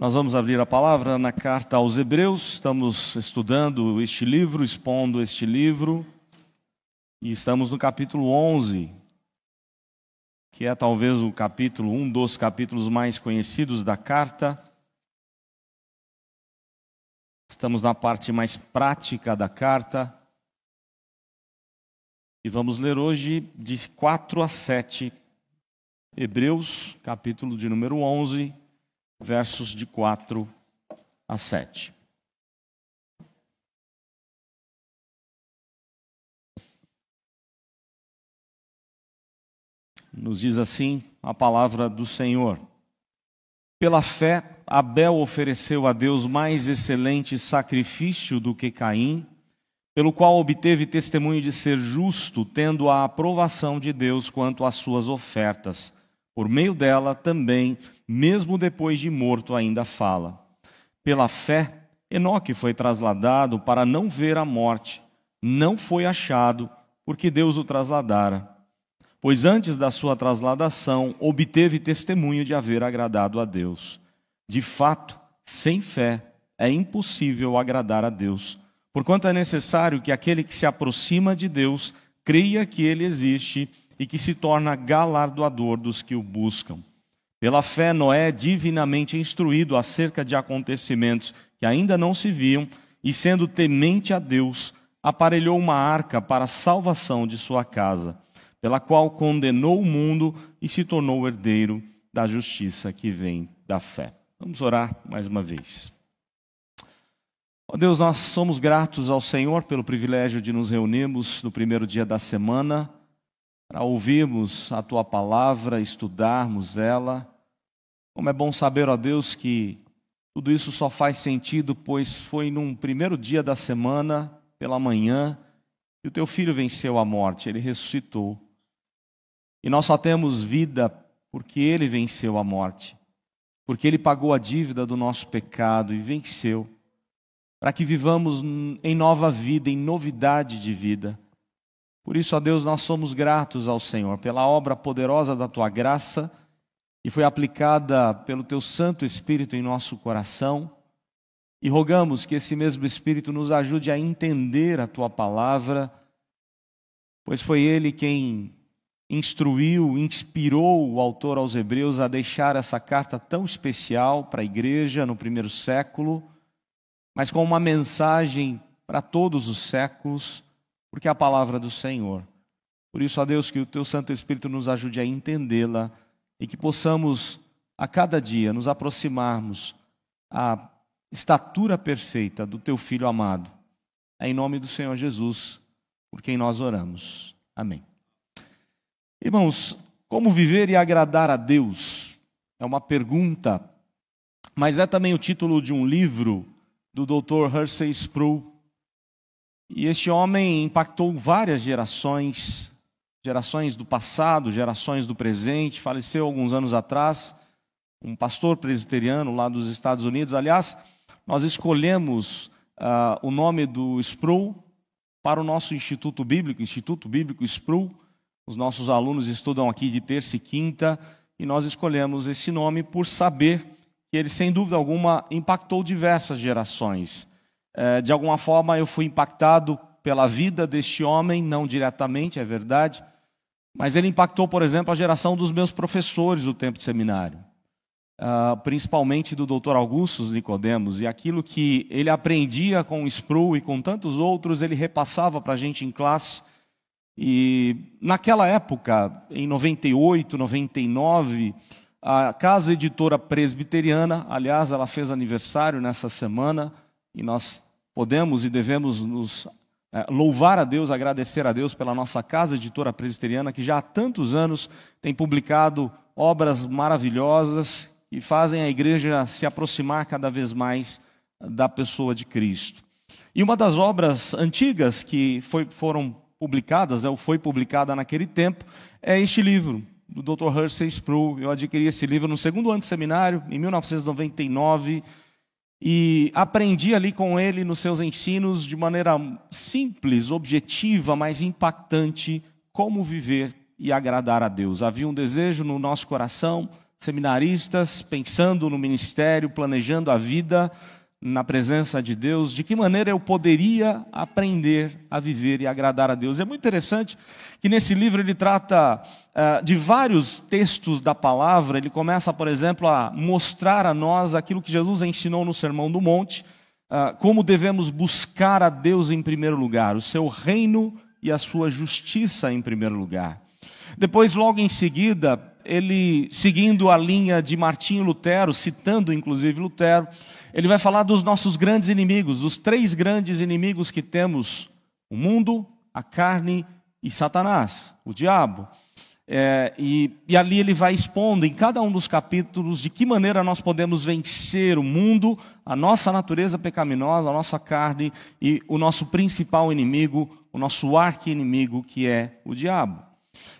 Nós vamos abrir a palavra na carta aos Hebreus. Estamos estudando este livro, expondo este livro, e estamos no capítulo 11, que é talvez um dos capítulos mais conhecidos da carta. Estamos na parte mais prática da carta, e vamos ler hoje de 4 a 7, Hebreus, capítulo de número 11, versos de 4 a 7. Nos diz assim a palavra do Senhor: pela fé, Abel ofereceu a Deus mais excelente sacrifício do que Caim, pelo qual obteve testemunho de ser justo, tendo a aprovação de Deus quanto às suas ofertas. Por meio dela também, mesmo depois de morto, ainda fala. Pela fé, Enoque foi trasladado para não ver a morte. Não foi achado, porque Deus o trasladara. Pois antes da sua trasladação, obteve testemunho de haver agradado a Deus. De fato, sem fé, é impossível agradar a Deus, porquanto é necessário que aquele que se aproxima de Deus creia que Ele existe e que se torna galardoador dos que o buscam. Pela fé, Noé, divinamente instruído acerca de acontecimentos que ainda não se viam, e sendo temente a Deus, aparelhou uma arca para a salvação de sua casa, pela qual condenou o mundo e se tornou herdeiro da justiça que vem da fé. Vamos orar mais uma vez. Ó Deus, nós somos gratos ao Senhor pelo privilégio de nos reunirmos no primeiro dia da semana, para ouvirmos a Tua palavra, estudarmos ela. Como é bom saber, ó Deus, que tudo isso só faz sentido, pois foi num primeiro dia da semana, pela manhã, que o Teu Filho venceu a morte, Ele ressuscitou. E nós só temos vida porque Ele venceu a morte, porque Ele pagou a dívida do nosso pecado e venceu, para que vivamos em nova vida, em novidade de vida. Por isso, ó Deus, nós somos gratos ao Senhor pela obra poderosa da Tua graça, e foi aplicada pelo Teu Santo Espírito em nosso coração, e rogamos que esse mesmo Espírito nos ajude a entender a Tua palavra, pois foi Ele quem instruiu, inspirou o autor aos Hebreus a deixar essa carta tão especial para a igreja no primeiro século, mas com uma mensagem para todos os séculos, porque é a palavra do Senhor. Por isso, ó Deus, que o Teu Santo Espírito nos ajude a entendê-la e que possamos, a cada dia, nos aproximarmos à estatura perfeita do Teu Filho amado. É em nome do Senhor Jesus, por quem nós oramos. Amém. Irmãos, como viver e agradar a Deus? É uma pergunta, mas é também o título de um livro do Dr. Hershey Sproul. E este homem impactou várias gerações do passado, gerações do presente. Faleceu alguns anos atrás, um pastor presbiteriano lá dos Estados Unidos. Aliás, nós escolhemos o nome do Sproul para o nosso Instituto Bíblico Sproul. Os nossos alunos estudam aqui de terça e quinta, e nós escolhemos esse nome por saber que ele, sem dúvida alguma, impactou diversas gerações. De alguma forma eu fui impactado pela vida deste homem, não diretamente, é verdade, mas ele impactou, por exemplo, a geração dos meus professores do tempo de seminário, principalmente do Dr. Augustus Nicodemos, e aquilo que ele aprendia com o Sproul e com tantos outros, ele repassava para a gente em classe. E naquela época, em 98, 99, a Casa Editora Presbiteriana, aliás, ela fez aniversário nessa semana, e nós podemos e devemos nos louvar a Deus, agradecer a Deus pela nossa Casa Editora Presbiteriana, que já há tantos anos tem publicado obras maravilhosas e fazem a igreja se aproximar cada vez mais da pessoa de Cristo. E uma das obras antigas que foram publicadas, ou foi publicada naquele tempo, é este livro, do Dr. Hershey Sproul. Eu adquiri esse livro no segundo ano de seminário, em 1999, e aprendi ali com ele nos seus ensinos, de maneira simples, objetiva, mas impactante, como viver e agradar a Deus. Havia um desejo no nosso coração seminaristas, pensando no ministério, planejando a vida na presença de Deus, de que maneira eu poderia aprender a viver e agradar a Deus. É muito interessante que nesse livro ele trata de vários textos da palavra. Ele começa, por exemplo, a mostrar a nós aquilo que Jesus ensinou no Sermão do Monte, como devemos buscar a Deus em primeiro lugar, o seu reino e a sua justiça em primeiro lugar. Depois, logo em seguida, ele, seguindo a linha de Martinho Lutero, citando inclusive Lutero, ele vai falar dos nossos grandes inimigos, os 3 grandes inimigos que temos: o mundo, a carne e Satanás, o diabo. E ali ele vai expondo em cada um dos capítulos de que maneira nós podemos vencer o mundo, a nossa natureza pecaminosa, a nossa carne e o nosso principal inimigo, o nosso arqui-inimigo, que é o diabo.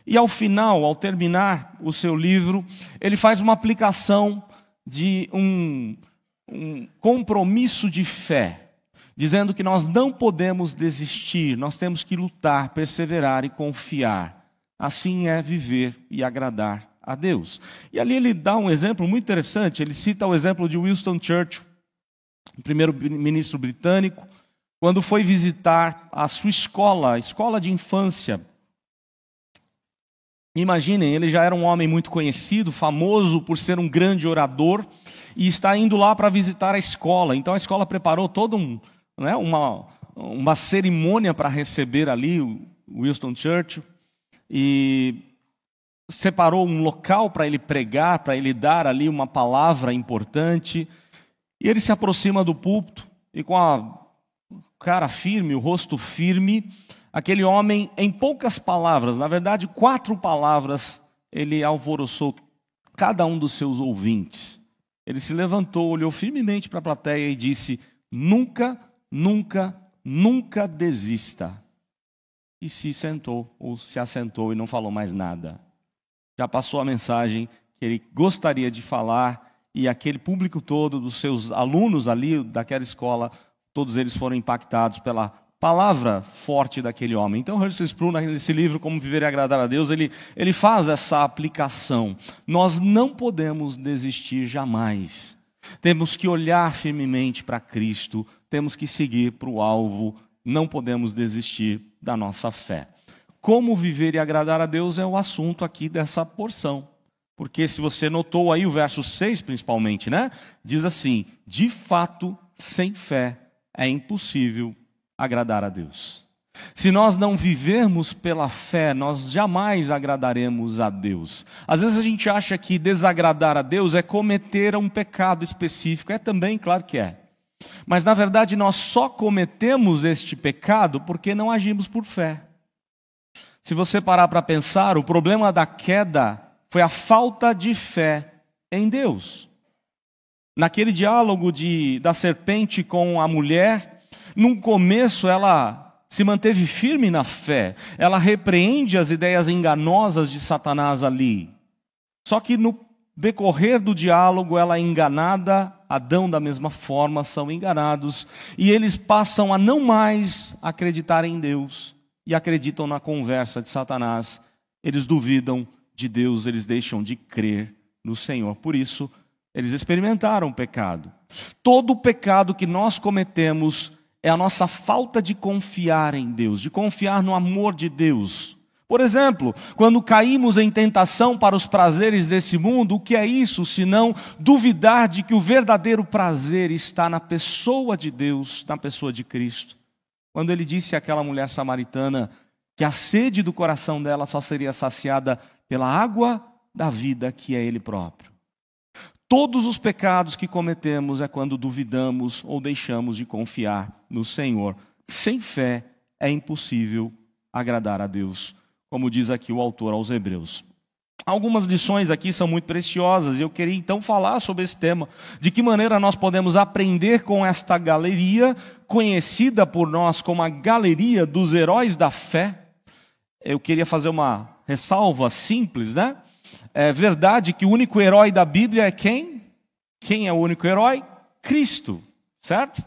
E ao final, ao terminar o seu livro, ele faz uma aplicação de um compromisso de fé, dizendo que nós não podemos desistir, nós temos que lutar, perseverar e confiar. Assim é viver e agradar a Deus. E ali ele dá um exemplo muito interessante. Ele cita o exemplo de Winston Churchill, o primeiro-ministro britânico, quando foi visitar a sua escola, a escola de infância. Imaginem, ele já era um homem muito conhecido, famoso por ser um grande orador, e está indo lá para visitar a escola. Então a escola preparou toda uma cerimônia para receber ali o Winston Churchill, e separou um local para ele pregar, para ele dar ali uma palavra importante. E ele se aproxima do púlpito e, com a cara firme, o rosto firme, aquele homem, em poucas palavras, na verdade 4 palavras, ele alvoroçou cada um dos seus ouvintes. Ele se levantou, olhou firmemente para a plateia e disse: nunca, nunca, nunca desista. E se sentou, ou se assentou e não falou mais nada. Já passou a mensagem que ele gostaria de falar, e aquele público todo, dos seus alunos ali daquela escola, todos eles foram impactados pela palavra forte daquele homem. Então, Hershey Sproul, nesse livro, Como Viver e Agradar a Deus, ele faz essa aplicação. Nós não podemos desistir jamais. Temos que olhar firmemente para Cristo, temos que seguir para o alvo, não podemos desistir da nossa fé. Como viver e agradar a Deus é o assunto aqui dessa porção. Porque se você notou aí o verso 6 principalmente, né? Diz assim: de fato, sem fé é impossível agradar a Deus. Se nós não vivermos pela fé, nós jamais agradaremos a Deus. Às vezes a gente acha que desagradar a Deus é cometer um pecado específico. É também, claro que é. Mas na verdade nós só cometemos este pecado porque não agimos por fé. Se você parar para pensar, o problema da queda foi a falta de fé em Deus. Naquele diálogo da serpente com a mulher, no começo ela se manteve firme na fé, ela repreende as ideias enganosas de Satanás ali. Só que no decorrer do diálogo ela é enganada, Adão da mesma forma são enganados, e eles passam a não mais acreditar em Deus, e acreditam na conversa de Satanás. Eles duvidam de Deus, eles deixam de crer no Senhor. Por isso, eles experimentaram o pecado. Todo o pecado que nós cometemos é a nossa falta de confiar em Deus, de confiar no amor de Deus. Por exemplo, quando caímos em tentação para os prazeres desse mundo, o que é isso senão duvidar de que o verdadeiro prazer está na pessoa de Deus, na pessoa de Cristo? Quando ele disse àquela mulher samaritana que a sede do coração dela só seria saciada pela água da vida, que é Ele próprio. Todos os pecados que cometemos é quando duvidamos ou deixamos de confiar no Senhor. Sem fé é impossível agradar a Deus, como diz aqui o autor aos Hebreus. Algumas lições aqui são muito preciosas e eu queria então falar sobre esse tema. De que maneira nós podemos aprender com esta galeria, conhecida por nós como a galeria dos heróis da fé. Eu queria fazer uma ressalva simples, né? É verdade que o único herói da Bíblia é quem? Quem é o único herói? Cristo, certo?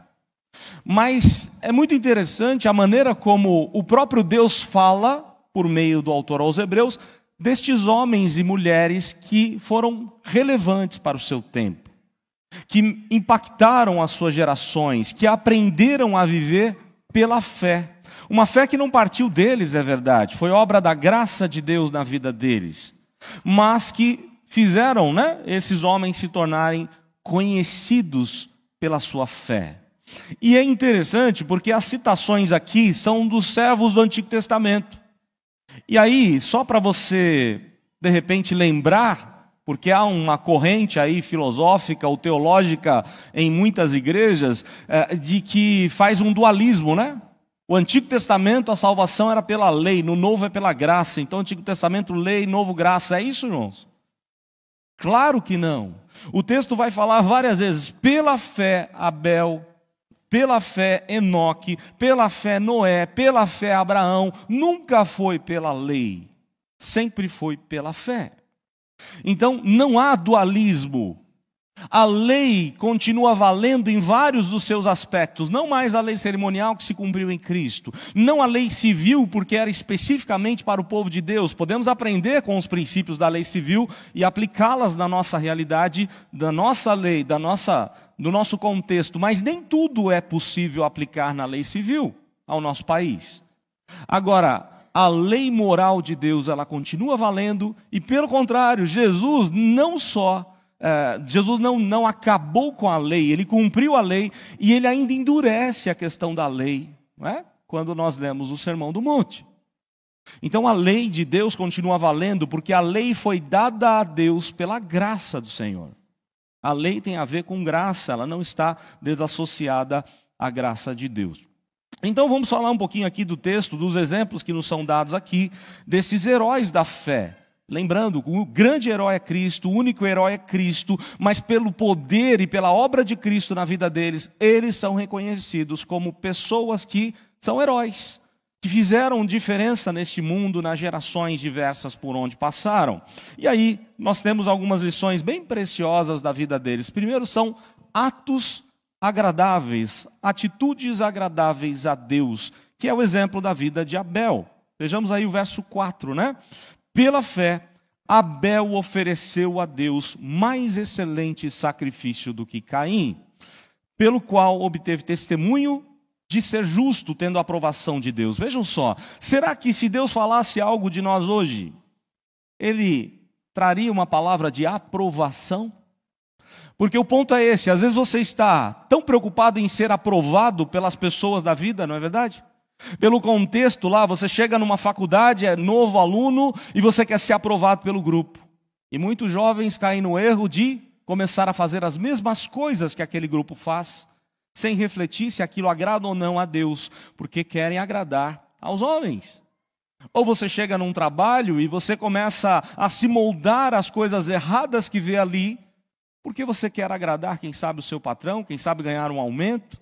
Mas é muito interessante a maneira como o próprio Deus fala, por meio do autor aos Hebreus, destes homens e mulheres que foram relevantes para o seu tempo, que impactaram as suas gerações, que aprenderam a viver pela fé. Uma fé que não partiu deles, é verdade, foi obra da graça de Deus na vida deles, mas que fizeram, esses homens se tornarem conhecidos pela sua fé. E é interessante porque as citações aqui são dos servos do Antigo Testamento. E aí, só para você, de repente, lembrar, porque há uma corrente aí filosófica ou teológica em muitas igrejas, de que faz um dualismo, O Antigo Testamento, a salvação era pela lei, no Novo é pela graça. Então, Antigo Testamento, lei, Novo, graça. É isso, irmãos? Claro que não. O texto vai falar várias vezes, pela fé Abel, pela fé Enoque, pela fé Noé, pela fé Abraão. Nunca foi pela lei, sempre foi pela fé. Então, não há dualismo. A lei continua valendo em vários dos seus aspectos, não mais a lei cerimonial que se cumpriu em Cristo, não a lei civil, porque era especificamente para o povo de Deus. Podemos aprender com os princípios da lei civil e aplicá-las na nossa realidade, da nossa lei, do nosso contexto, mas nem tudo é possível aplicar na lei civil ao nosso país. Agora, a lei moral de Deus, ela continua valendo, e pelo contrário, Jesus não acabou com a lei, ele cumpriu a lei e ele ainda endurece a questão da lei, quando nós lemos o Sermão do Monte. Então a lei de Deus continua valendo porque a lei foi dada a Deus pela graça do Senhor. A lei tem a ver com graça, ela não está desassociada à graça de Deus. Então vamos falar um pouquinho aqui do texto, dos exemplos que nos são dados aqui, desses heróis da fé. Lembrando, o grande herói é Cristo, o único herói é Cristo, mas pelo poder e pela obra de Cristo na vida deles, eles são reconhecidos como pessoas que são heróis, que fizeram diferença neste mundo, nas gerações diversas por onde passaram. E aí, nós temos algumas lições bem preciosas da vida deles. Primeiro são atos agradáveis, atitudes agradáveis a Deus, que é o exemplo da vida de Abel. Vejamos aí o verso 4, Pela fé, Abel ofereceu a Deus mais excelente sacrifício do que Caim, pelo qual obteve testemunho de ser justo, tendo a aprovação de Deus. Vejam só, será que se Deus falasse algo de nós hoje, Ele traria uma palavra de aprovação? Porque o ponto é esse, às vezes você está tão preocupado em ser aprovado pelas pessoas da vida, não é verdade? Pelo contexto lá, você chega numa faculdade, é novo aluno, e você quer ser aprovado pelo grupo. E muitos jovens caem no erro de começar a fazer as mesmas coisas que aquele grupo faz, sem refletir se aquilo agrada ou não a Deus, porque querem agradar aos homens. Ou você chega num trabalho e você começa a se moldar às coisas erradas que vê ali, porque você quer agradar, quem sabe, o seu patrão, quem sabe ganhar um aumento.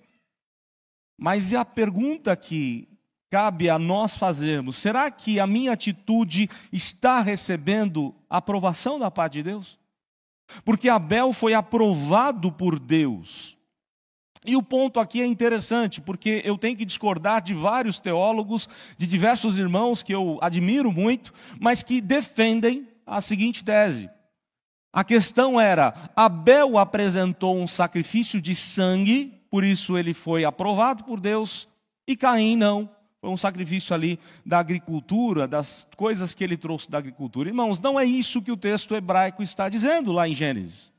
Mas e a pergunta que cabe a nós fazermos, será que a minha atitude está recebendo aprovação da parte de Deus? Porque Abel foi aprovado por Deus. E o ponto aqui é interessante, porque eu tenho que discordar de vários teólogos, de diversos irmãos que eu admiro muito, mas que defendem a seguinte tese. A questão era, Abel apresentou um sacrifício de sangue, por isso ele foi aprovado por Deus, e Caim não. Foi um sacrifício ali da agricultura, das coisas que ele trouxe da agricultura. Irmãos, não é isso que o texto hebraico está dizendo lá em Gênesis.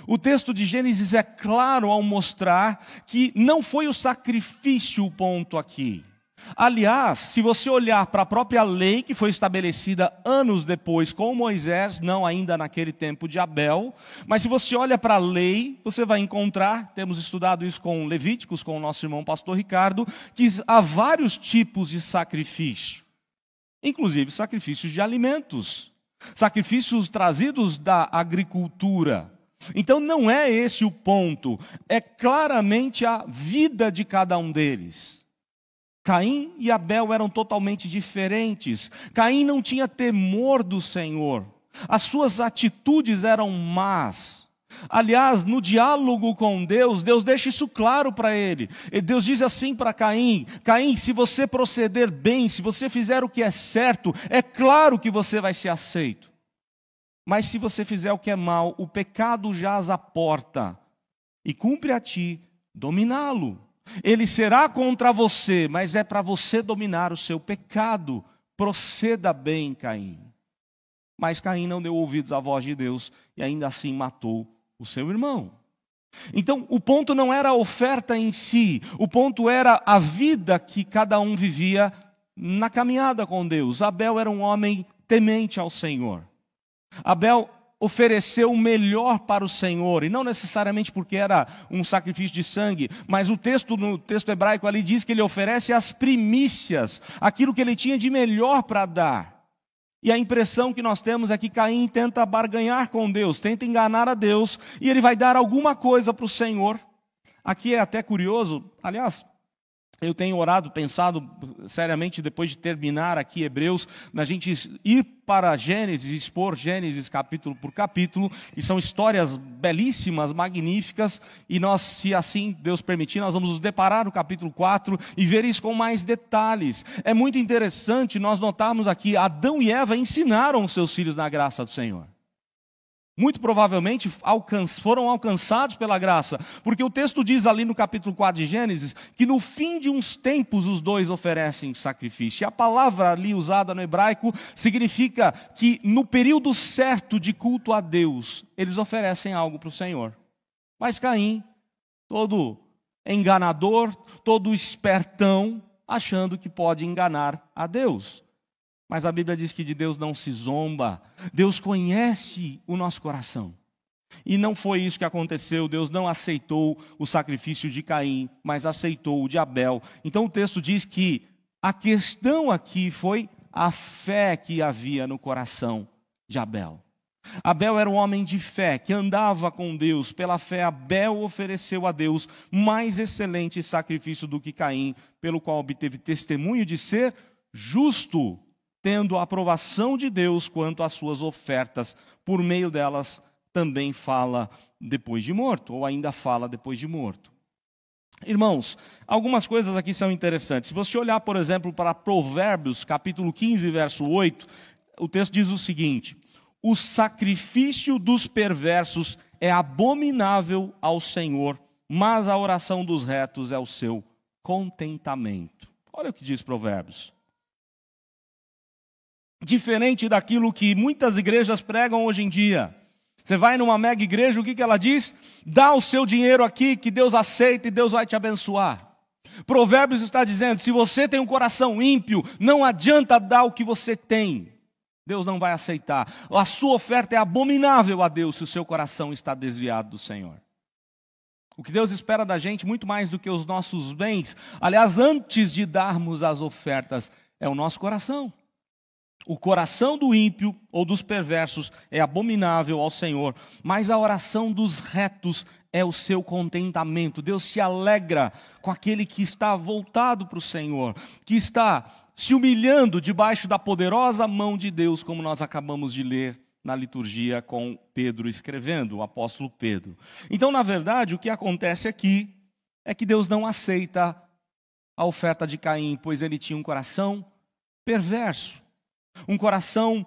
O texto de Gênesis é claro ao mostrar que não foi o sacrifício o ponto aqui. Aliás, se você olhar para a própria lei que foi estabelecida anos depois com Moisés, não ainda naquele tempo de Abel, mas se você olha para a lei, você vai encontrar, temos estudado isso com Levíticos, com o nosso irmão pastor Ricardo, que há vários tipos de sacrifício, inclusive sacrifícios de alimentos, sacrifícios trazidos da agricultura. Então não é esse o ponto, é claramente a vida de cada um deles. Caim e Abel eram totalmente diferentes. Caim não tinha temor do Senhor. As suas atitudes eram más. Aliás, no diálogo com Deus, Deus deixa isso claro para ele. E Deus diz assim para Caim: Caim, se você proceder bem, se você fizer o que é certo, é claro que você vai ser aceito. Mas se você fizer o que é mal, o pecado jaz à porta, e cumpre a ti dominá-lo. Ele será contra você, mas é para você dominar o seu pecado. Proceda bem, Caim. Mas Caim não deu ouvidos à voz de Deus e ainda assim matou o seu irmão. Então, o ponto não era a oferta em si, o ponto era a vida que cada um vivia na caminhada com Deus. Abel era um homem temente ao Senhor. Abel ofereceu o melhor para o Senhor, e não necessariamente porque era um sacrifício de sangue, mas no texto hebraico ali diz que ele oferece as primícias, aquilo que ele tinha de melhor para dar. E a impressão que nós temos é que Caim tenta barganhar com Deus, tenta enganar a Deus, e ele vai dar alguma coisa para o Senhor. Aqui é até curioso, aliás, eu tenho orado, pensado seriamente, depois de terminar aqui Hebreus, na gente ir para Gênesis, expor Gênesis capítulo por capítulo, e são histórias belíssimas, magníficas, e nós, se assim Deus permitir, nós vamos nos deparar no capítulo 4 e ver isso com mais detalhes. É muito interessante nós notarmos aqui, Adão e Eva ensinaram seus filhos na graça do Senhor. Muito provavelmente foram alcançados pela graça, porque o texto diz ali no capítulo 4 de Gênesis, que no fim de uns tempos os dois oferecem sacrifício. E a palavra ali usada no hebraico significa que no período certo de culto a Deus, eles oferecem algo para o Senhor. Mas Caim, todo enganador, todo espertão, achando que pode enganar a Deus. Mas a Bíblia diz que de Deus não se zomba. Deus conhece o nosso coração. E não foi isso que aconteceu. Deus não aceitou o sacrifício de Caim, mas aceitou o de Abel. Então o texto diz que a questão aqui foi a fé que havia no coração de Abel. Abel era um homem de fé, que andava com Deus. Pela fé, Abel ofereceu a Deus mais excelente sacrifício do que Caim, pelo qual obteve testemunho de ser justo, tendo a aprovação de Deus quanto às suas ofertas. Por meio delas também fala depois de morto, ou ainda fala depois de morto. Irmãos, algumas coisas aqui são interessantes. Se você olhar, por exemplo, para Provérbios, capítulo 15, verso 8, o texto diz o seguinte: o sacrifício dos perversos é abominável ao Senhor, mas a oração dos retos é o seu contentamento. Olha o que diz Provérbios. Diferente daquilo que muitas igrejas pregam hoje em dia. Você vai numa mega igreja, o que ela diz? Dá o seu dinheiro aqui, que Deus aceita e Deus vai te abençoar. Provérbios está dizendo, se você tem um coração ímpio, não adianta dar o que você tem. Deus não vai aceitar. A sua oferta é abominável a Deus se o seu coração está desviado do Senhor. O que Deus espera da gente, muito mais do que os nossos bens, aliás, antes de darmos as ofertas, é o nosso coração. O coração do ímpio ou dos perversos é abominável ao Senhor, mas a oração dos retos é o seu contentamento. Deus se alegra com aquele que está voltado para o Senhor, que está se humilhando debaixo da poderosa mão de Deus, como nós acabamos de ler na liturgia com Pedro escrevendo, o apóstolo Pedro. Então, na verdade, o que acontece aqui é que Deus não aceita a oferta de Caim, pois ele tinha um coração perverso. Um coração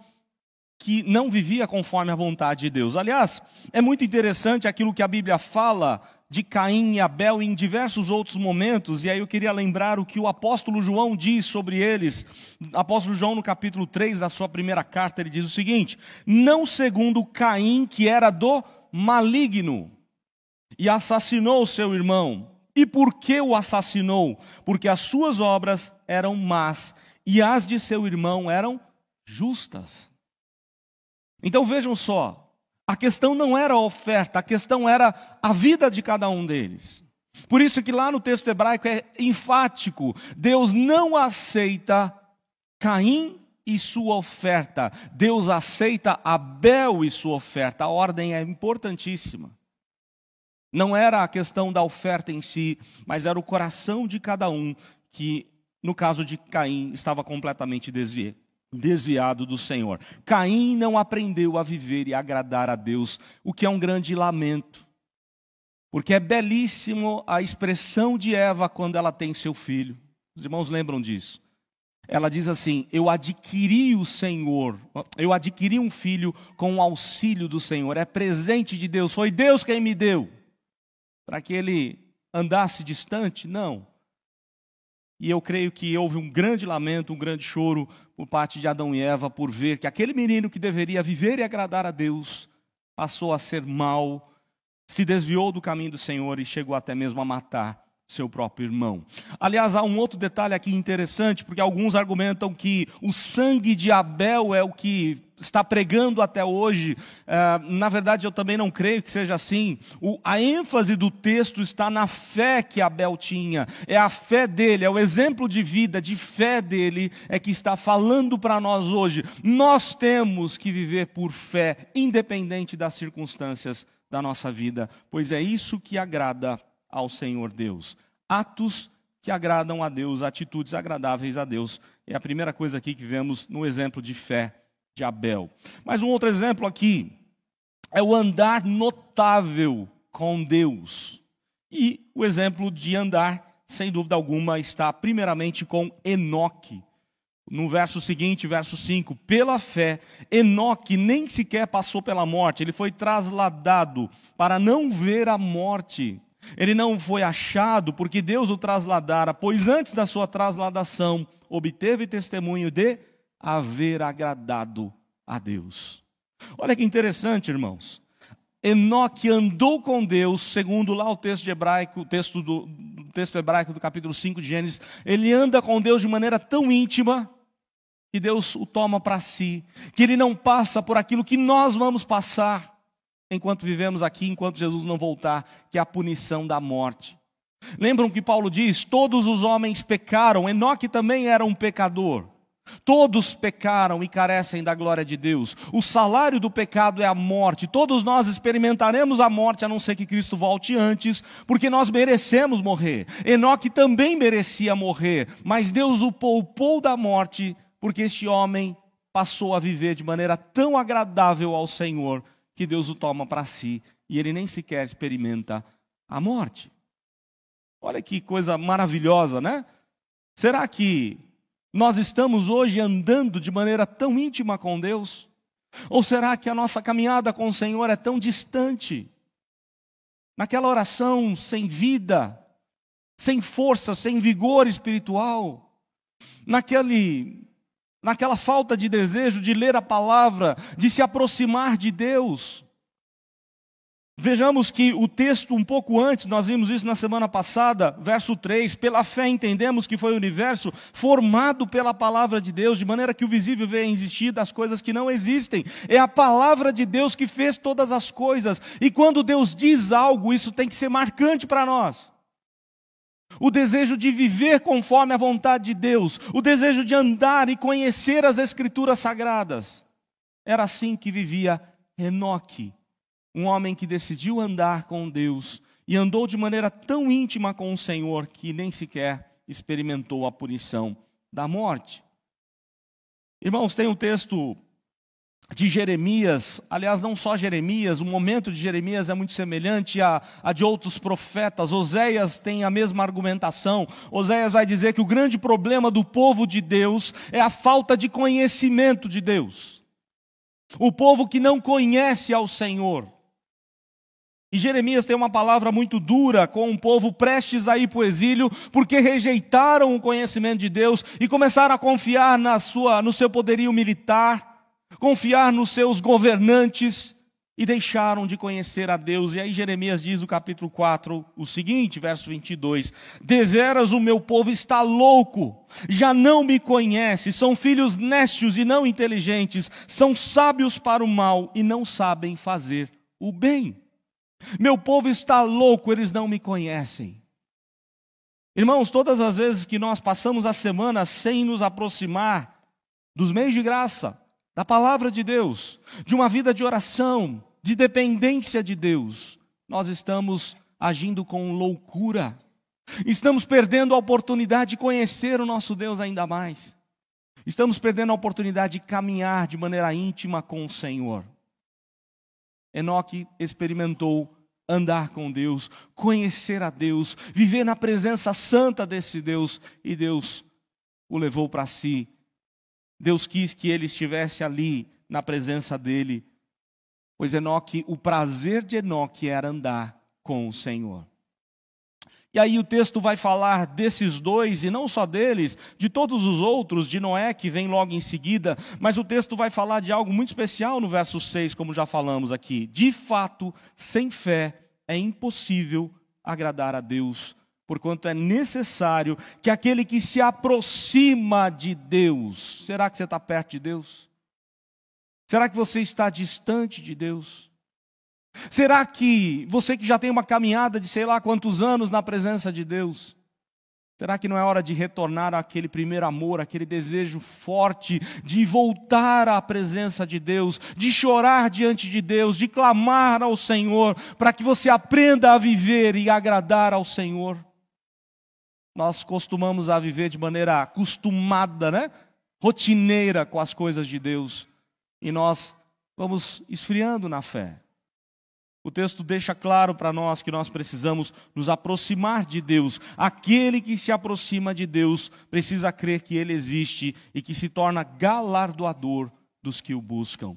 que não vivia conforme a vontade de Deus. Aliás, é muito interessante aquilo que a Bíblia fala de Caim e Abel em diversos outros momentos, e aí eu queria lembrar o que o apóstolo João diz sobre eles. O apóstolo João, no capítulo 3 da sua primeira carta, ele diz o seguinte: não segundo Caim, que era do maligno, e assassinou seu irmão. E por que o assassinou? Porque as suas obras eram más, e as de seu irmão eram justas. Então vejam só, a questão não era a oferta, a questão era a vida de cada um deles. Por isso que lá no texto hebraico é enfático, Deus não aceita Caim e sua oferta, Deus aceita Abel e sua oferta. A ordem é importantíssima. Não era a questão da oferta em si, mas era o coração de cada um que, no caso de Caim, estava completamente desviado. desviado do Senhor. Caim não aprendeu a viver e agradar a Deus, o que é um grande lamento. Porque é belíssimo a expressão de Eva quando ela tem seu filho. Os irmãos lembram disso? Ela diz assim: eu adquiri o Senhor, eu adquiri um filho com o auxílio do Senhor. É presente de Deus, foi Deus quem me deu. Para que ele andasse distante? Não. E eu creio que houve um grande lamento, um grande choro por parte de Adão e Eva por ver que aquele menino que deveria viver e agradar a Deus passou a ser mau, se desviou do caminho do Senhor e chegou até mesmo a matar seu próprio irmão. Aliás, há um outro detalhe aqui interessante, porque alguns argumentam que o sangue de Abel é o que está pregando até hoje. Na verdade, eu também não creio que seja assim. A ênfase do texto está na fé que Abel tinha. É a fé dele, é o exemplo de vida, de fé dele, é que está falando para nós hoje. Nós temos que viver por fé, independente das circunstâncias da nossa vida, pois é isso que agrada ao Senhor Deus. Atos que agradam a Deus, atitudes agradáveis a Deus. É a primeira coisa aqui que vemos no exemplo de fé de Abel. Mas um outro exemplo aqui é o andar notável com Deus. E o exemplo de andar, sem dúvida alguma, está primeiramente com Enoque. No verso seguinte, verso 5, pela fé, Enoque nem sequer passou pela morte, ele foi trasladado para não ver a morte. Ele não foi achado porque Deus o trasladara, pois antes da sua trasladação, obteve testemunho de haver agradado a Deus. Olha que interessante, irmãos. Enoque andou com Deus, segundo lá o texto hebraico, o texto hebraico do capítulo 5 de Gênesis, ele anda com Deus de maneira tão íntima, que Deus o toma para si, que ele não passa por aquilo que nós vamos passar, enquanto vivemos aqui, enquanto Jesus não voltar, que é a punição da morte. Lembram que Paulo diz, todos os homens pecaram, Enoque também era um pecador. Todos pecaram e carecem da glória de Deus. O salário do pecado é a morte. Todos nós experimentaremos a morte, a não ser que Cristo volte antes, porque nós merecemos morrer. Enoque também merecia morrer, mas Deus o poupou da morte, porque este homem passou a viver de maneira tão agradável ao Senhor, que Deus o toma para si, e ele nem sequer experimenta a morte. Olha que coisa maravilhosa, né? Será que nós estamos hoje andando de maneira tão íntima com Deus? Ou será que a nossa caminhada com o Senhor é tão distante? Naquela oração sem vida, sem força, sem vigor espiritual, naquela falta de desejo de ler a palavra, de se aproximar de Deus. Vejamos que o texto um pouco antes, nós vimos isso na semana passada, verso 3, pela fé entendemos que foi o universo formado pela palavra de Deus, de maneira que o visível venha existir das coisas que não existem. É a palavra de Deus que fez todas as coisas, e quando Deus diz algo, isso tem que ser marcante para nós. O desejo de viver conforme a vontade de Deus, o desejo de andar e conhecer as Escrituras Sagradas. Era assim que vivia Enoque, um homem que decidiu andar com Deus e andou de maneira tão íntima com o Senhor que nem sequer experimentou a punição da morte. Irmãos, tem um texto de Jeremias, aliás, não só Jeremias, o momento de Jeremias é muito semelhante a de outros profetas. Oséias tem a mesma argumentação. Oséias vai dizer que o grande problema do povo de Deus é a falta de conhecimento de Deus. O povo que não conhece ao Senhor. E Jeremias tem uma palavra muito dura com um povo prestes a ir para o exílio, porque rejeitaram o conhecimento de Deus e começaram a confiar no seu poderio militar, confiar nos seus governantes e deixaram de conhecer a Deus. E aí Jeremias diz no capítulo 4 o seguinte, verso 22, deveras o meu povo está louco, já não me conhece, são filhos nécios e não inteligentes, são sábios para o mal e não sabem fazer o bem. Meu povo está louco, eles não me conhecem. Irmãos, todas as vezes que nós passamos a semana sem nos aproximar dos meios de graça, da palavra de Deus, de uma vida de oração, de dependência de Deus, nós estamos agindo com loucura. Estamos perdendo a oportunidade de conhecer o nosso Deus ainda mais. Estamos perdendo a oportunidade de caminhar de maneira íntima com o Senhor. Enoque experimentou andar com Deus, conhecer a Deus, viver na presença santa desse Deus, e Deus o levou para si. Deus quis que ele estivesse ali na presença dele, pois Enoque, o prazer de Enoque era andar com o Senhor. E aí o texto vai falar desses dois, e não só deles, de todos os outros, de Noé, que vem logo em seguida, mas o texto vai falar de algo muito especial no verso 6, como já falamos aqui. De fato, sem fé é impossível agradar a Deus, porquanto é necessário que aquele que se aproxima de Deus... Será que você está perto de Deus? Será que você está distante de Deus? Será que você que já tem uma caminhada de sei lá quantos anos na presença de Deus, será que não é hora de retornar àquele primeiro amor, aquele desejo forte de voltar à presença de Deus, de chorar diante de Deus, de clamar ao Senhor, para que você aprenda a viver e agradar ao Senhor? Nós costumamos a viver de maneira acostumada, né? Rotineira com as coisas de Deus, e nós vamos esfriando na fé. O texto deixa claro para nós que nós precisamos nos aproximar de Deus. Aquele que se aproxima de Deus precisa crer que Ele existe e que se torna galardoador dos que o buscam.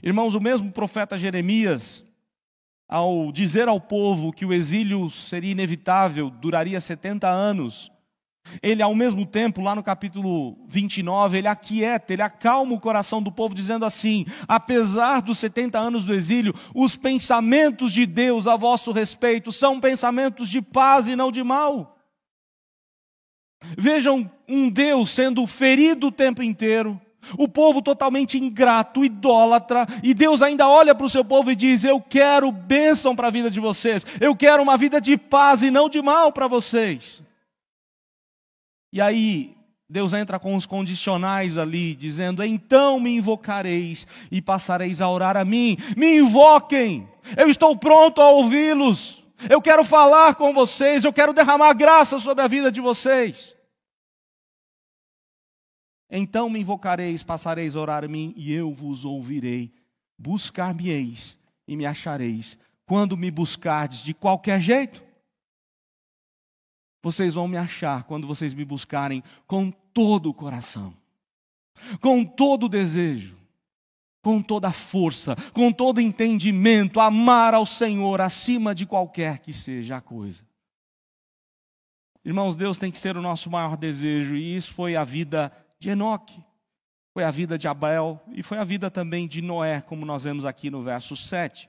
Irmãos, o mesmo profeta Jeremias, ao dizer ao povo que o exílio seria inevitável, duraria 70 anos, ele ao mesmo tempo, lá no capítulo 29, ele aquieta, ele acalma o coração do povo, dizendo assim: apesar dos 70 anos do exílio, os pensamentos de Deus a vosso respeito são pensamentos de paz e não de mal. Vejam um Deus sendo ferido o tempo inteiro, o povo totalmente ingrato, idólatra, e Deus ainda olha para o seu povo e diz: eu quero bênção para a vida de vocês, eu quero uma vida de paz e não de mal para vocês. E aí, Deus entra com os condicionais ali, dizendo: então me invocareis e passareis a orar a mim. Me invoquem, eu estou pronto a ouvi-los. Eu quero falar com vocês, eu quero derramar graça sobre a vida de vocês. Então me invocareis, passareis a orar a mim, e eu vos ouvirei. Buscar-me-eis e me achareis. Quando me buscardes de qualquer jeito, vocês vão me achar quando vocês me buscarem com todo o coração, com todo o desejo, com toda a força, com todo o entendimento, amar ao Senhor acima de qualquer que seja a coisa. Irmãos, Deus tem que ser o nosso maior desejo, e isso foi a vida de Enoque, foi a vida de Abel e foi a vida também de Noé, como nós vemos aqui no verso 7.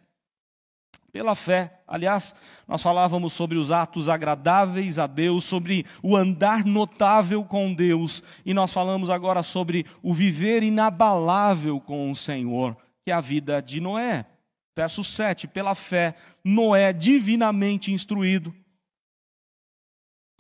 Pela fé, aliás, nós falávamos sobre os atos agradáveis a Deus, sobre o andar notável com Deus, e nós falamos agora sobre o viver inabalável com o Senhor, que é a vida de Noé. Verso 7, pela fé, Noé, divinamente instruído,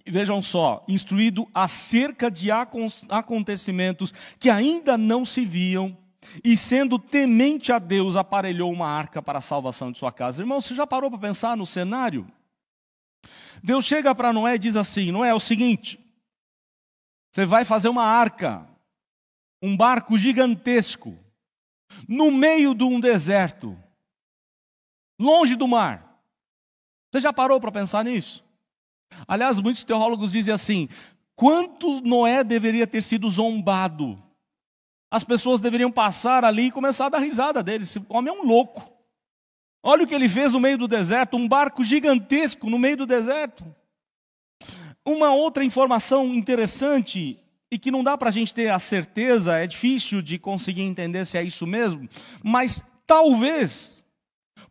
e vejam só, instruído acerca de acontecimentos que ainda não se viam, e sendo temente a Deus, aparelhou uma arca para a salvação de sua casa. Irmão, você já parou para pensar no cenário? Deus chega para Noé e diz assim: Noé, é o seguinte, você vai fazer uma arca, um barco gigantesco, no meio de um deserto, longe do mar. Você já parou para pensar nisso? Aliás, muitos teólogos dizem assim: quanto Noé deveria ter sido zombado. As pessoas deveriam passar ali e começar a dar risada dele. Esse homem é um louco. Olha o que ele fez no meio do deserto, um barco gigantesco no meio do deserto. Uma outra informação interessante, e que não dá para a gente ter a certeza, é difícil de conseguir entender se é isso mesmo, mas talvez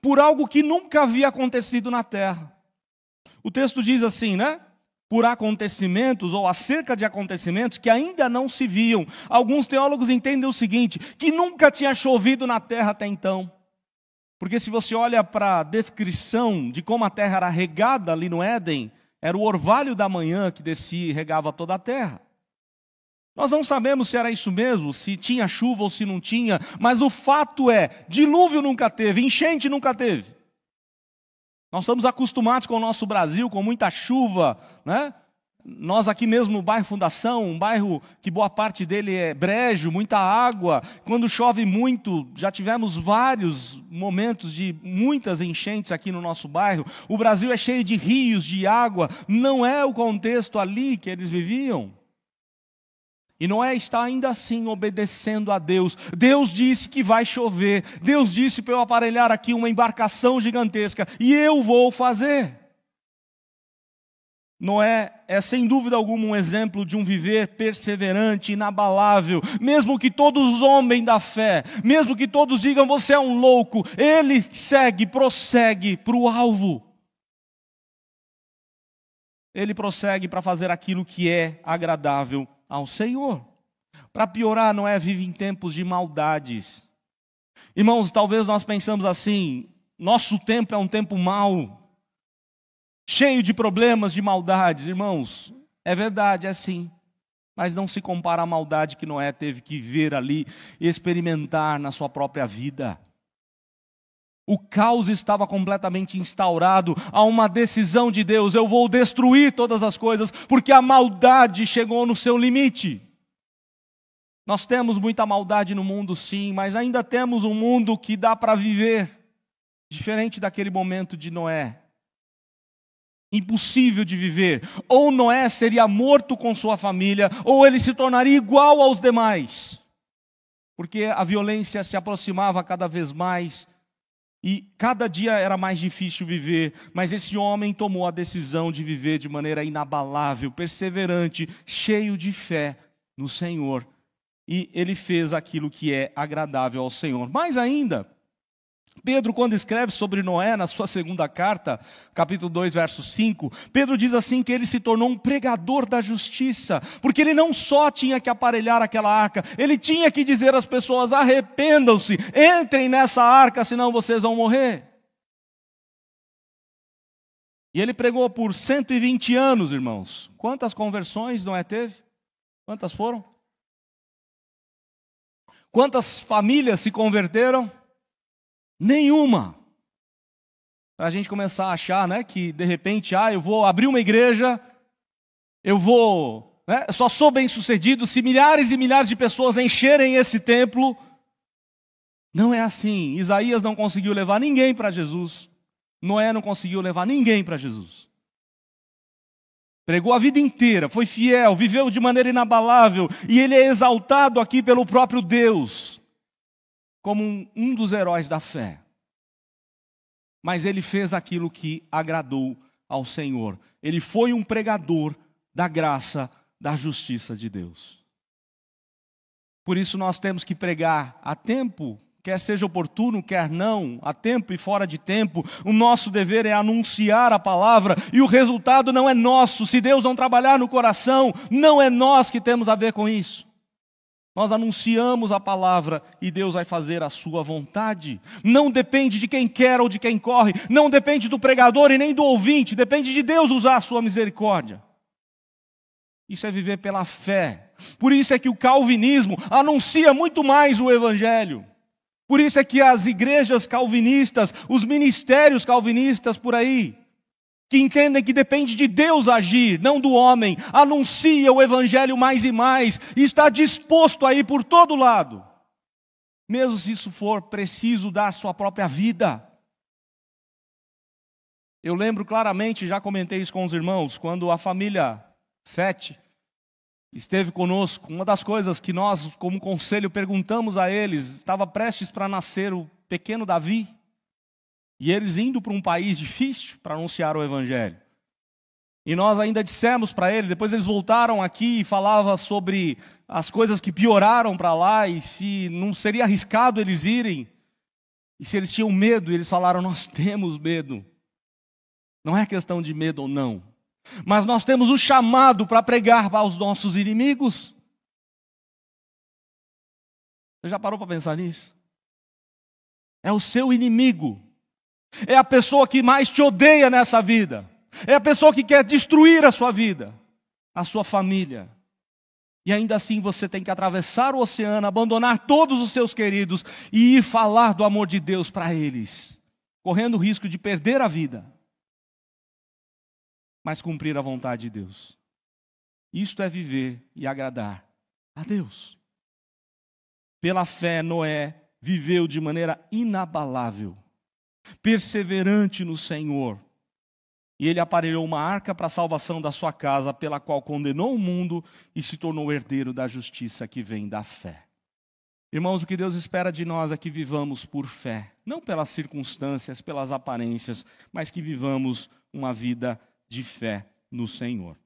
por algo que nunca havia acontecido na terra. O texto diz assim, né? Por acontecimentos, ou acerca de acontecimentos que ainda não se viam. Alguns teólogos entendem o seguinte: que nunca tinha chovido na terra até então. Porque se você olha para a descrição de como a terra era regada ali no Éden, era o orvalho da manhã que descia e regava toda a terra. Nós não sabemos se era isso mesmo, se tinha chuva ou se não tinha, mas o fato é, dilúvio nunca teve, enchente nunca teve. Nós estamos acostumados com o nosso Brasil, com muita chuva, né? Nós aqui mesmo no bairro Fundação, um bairro que boa parte dele é brejo, muita água. Quando chove muito, já tivemos vários momentos de muitas enchentes aqui no nosso bairro. O Brasil é cheio de rios, de água. Não é o contexto ali que eles viviam. E Noé está ainda assim obedecendo a Deus. Deus disse que vai chover. Deus disse para eu aparelhar aqui uma embarcação gigantesca. E eu vou fazer. Noé é sem dúvida alguma um exemplo de um viver perseverante, inabalável. Mesmo que todos zombem da fé, mesmo que todos digam você é um louco, ele prossegue para o alvo. Ele prossegue para fazer aquilo que é agradável ao Senhor. Para piorar, Noé vive em tempos de maldades. Irmãos, talvez nós pensamos assim, nosso tempo é um tempo mau, cheio de problemas, de maldades. Irmãos, é verdade, é sim. Mas não se compara à maldade que Noé teve que ver ali, experimentar na sua própria vida. O caos estava completamente instaurado. Há uma decisão de Deus: eu vou destruir todas as coisas, porque a maldade chegou no seu limite. Nós temos muita maldade no mundo, sim, mas ainda temos um mundo que dá para viver, diferente daquele momento de Noé. Impossível de viver. Ou Noé seria morto com sua família, ou ele se tornaria igual aos demais. Porque a violência se aproximava cada vez mais, e cada dia era mais difícil viver, mas esse homem tomou a decisão de viver de maneira inabalável, perseverante, cheio de fé no Senhor. E ele fez aquilo que é agradável ao Senhor. Mais ainda, Pedro, quando escreve sobre Noé na sua segunda carta, capítulo 2, verso 5, Pedro diz assim que ele se tornou um pregador da justiça, porque ele não só tinha que aparelhar aquela arca, ele tinha que dizer às pessoas: arrependam-se, entrem nessa arca, senão vocês vão morrer. E ele pregou por 120 anos, irmãos. Quantas conversões Noé teve? Quantas foram? Quantas famílias se converteram? Nenhuma. Para a gente começar a achar, né, que de repente, eu vou abrir uma igreja, eu vou, só sou bem sucedido se milhares e milhares de pessoas encherem esse templo. Não é assim. Isaías não conseguiu levar ninguém para Jesus. Noé não conseguiu levar ninguém para Jesus. Pregou a vida inteira, foi fiel, viveu de maneira inabalável, e ele é exaltado aqui pelo próprio Deus como um dos heróis da fé. Mas ele fez aquilo que agradou ao Senhor. Ele foi um pregador da graça, da justiça de Deus. Por isso nós temos que pregar a tempo, quer seja oportuno, quer não, a tempo e fora de tempo. O nosso dever é anunciar a palavra, e o resultado não é nosso. Se Deus não trabalhar no coração, não é nós que temos a ver com isso. Nós anunciamos a palavra e Deus vai fazer a sua vontade. Não depende de quem quer ou de quem corre, não depende do pregador e nem do ouvinte, depende de Deus usar a sua misericórdia. Isso é viver pela fé. Por isso é que o calvinismo anuncia muito mais o evangelho. Por isso é que as igrejas calvinistas, os ministérios calvinistas por aí, que entendem que depende de Deus agir, não do homem, anuncia o evangelho mais e mais, e está disposto a ir por todo lado, mesmo se isso for preciso dar sua própria vida. Eu lembro claramente, já comentei isso com os irmãos, quando a família Sete esteve conosco, uma das coisas que nós, como conselho, perguntamos a eles, estava prestes para nascer o pequeno Davi, e eles indo para um país difícil para anunciar o evangelho. E nós ainda dissemos para eles, depois eles voltaram aqui e falavam sobre as coisas que pioraram para lá, e se não seria arriscado eles irem, e se eles tinham medo, e eles falaram: nós temos medo. Não é questão de medo ou não, mas nós temos o chamado para pregar para os nossos inimigos. Você já parou para pensar nisso? É o seu inimigo. É a pessoa que mais te odeia nessa vida. É a pessoa que quer destruir a sua vida, a sua família. E ainda assim você tem que atravessar o oceano, abandonar todos os seus queridos e ir falar do amor de Deus para eles, correndo o risco de perder a vida, mas cumprir a vontade de Deus. Isto é viver e agradar a Deus. Pela fé, Noé viveu de maneira inabalável, perseverante no Senhor. E ele aparelhou uma arca para a salvação da sua casa, pela qual condenou o mundo e se tornou herdeiro da justiça que vem da fé. Irmãos, o que Deus espera de nós é que vivamos por fé, não pelas circunstâncias, pelas aparências, mas que vivamos uma vida de fé no Senhor.